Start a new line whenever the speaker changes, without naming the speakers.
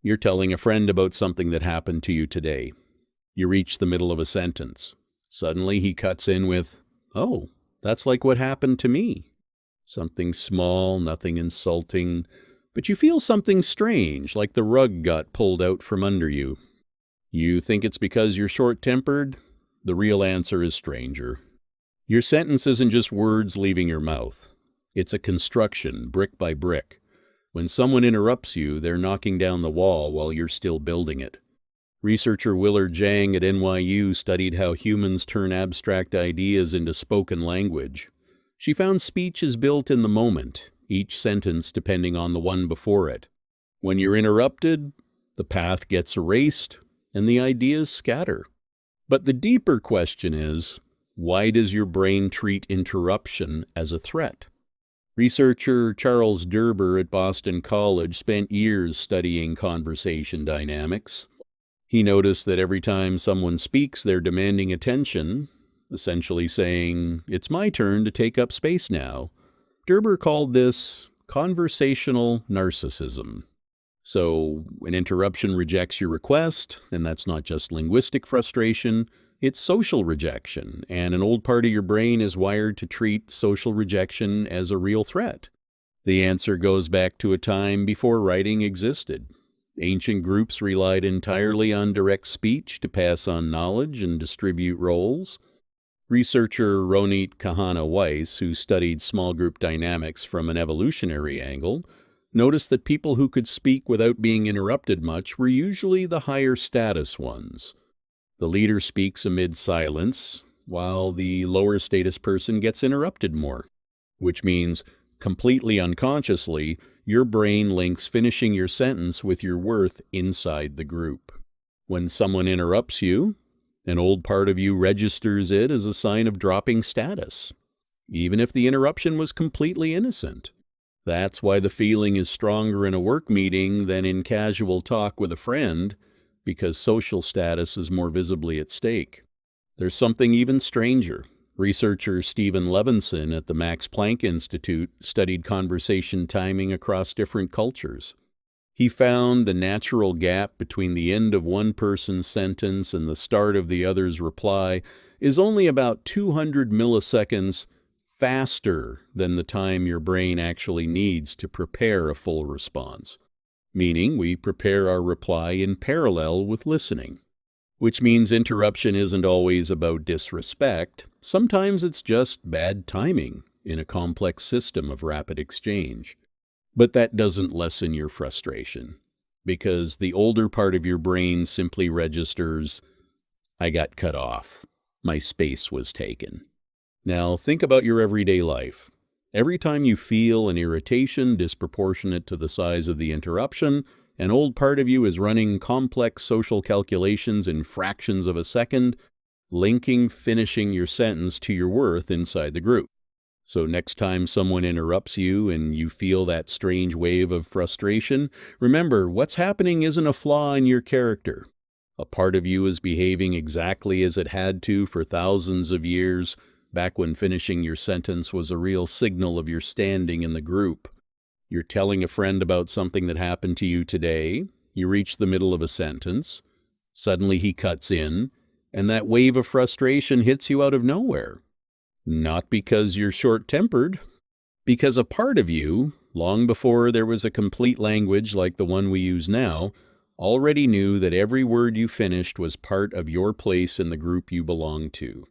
You're telling a friend about something that happened to you today. You reach the middle of a sentence. Suddenly he cuts in with, "Oh, that's like what happened to me." Something small, nothing insulting, but you feel something strange, like the rug got pulled out from under you. You think it's because you're short-tempered? The real answer is stranger. Your sentence isn't just words leaving your mouth. It's a construction, brick by brick. When someone interrupts you, they're knocking down the wall while you're still building it. Researcher Willard Jang at NYU studied how humans turn abstract ideas into spoken language. She found speech is built in the moment, each sentence depending on the one before it. When you're interrupted, the path gets erased and the ideas scatter. But the deeper question is, why does your brain treat interruption as a threat? Researcher Charles Derber at Boston College spent years studying conversation dynamics. He noticed that every time someone speaks, they're demanding attention, essentially saying, "It's my turn to take up space now." Derber called this conversational narcissism. So an interruption rejects your request, and that's not just linguistic frustration, it's social rejection, and an old part of your brain is wired to treat social rejection as a real threat. The answer goes back to a time before writing existed. Ancient groups relied entirely on direct speech to pass on knowledge and distribute roles. Researcher Ronit Kahana-Weiss, who studied small group dynamics from an evolutionary angle, noticed that people who could speak without being interrupted much were usually the higher status ones. The leader speaks amid silence, while the lower status person gets interrupted more, which means, completely unconsciously, your brain links finishing your sentence with your worth inside the group. When someone interrupts you, an old part of you registers it as a sign of dropping status, even if the interruption was completely innocent. That's why the feeling is stronger in a work meeting than in casual talk with a friend, because social status is more visibly at stake. There's something even stranger. Researcher Stephen Levinson at the Max Planck Institute studied conversation timing across different cultures. He found the natural gap between the end of one person's sentence and the start of the other's reply is only about 200 milliseconds faster than the time your brain actually needs to prepare a full response. Meaning we prepare our reply in parallel with listening, which means interruption isn't always about disrespect. Sometimes it's just bad timing in a complex system of rapid exchange. But that doesn't lessen your frustration, because the older part of your brain simply registers, "I got cut off. My space was taken." Now think about your everyday life. Every time you feel an irritation disproportionate to the size of the interruption, an old part of you is running complex social calculations in fractions of a second, linking finishing your sentence to your worth inside the group. So next time someone interrupts you and you feel that strange wave of frustration, remember, what's happening isn't a flaw in your character. A part of you is behaving exactly as it had to for thousands of years, back when finishing your sentence was a real signal of your standing in the group. You're telling a friend about something that happened to you today. You reach the middle of a sentence. Suddenly he cuts in, and that wave of frustration hits you out of nowhere. Not because you're short-tempered, because a part of you, long before there was a complete language like the one we use now, already knew that every word you finished was part of your place in the group you belong to.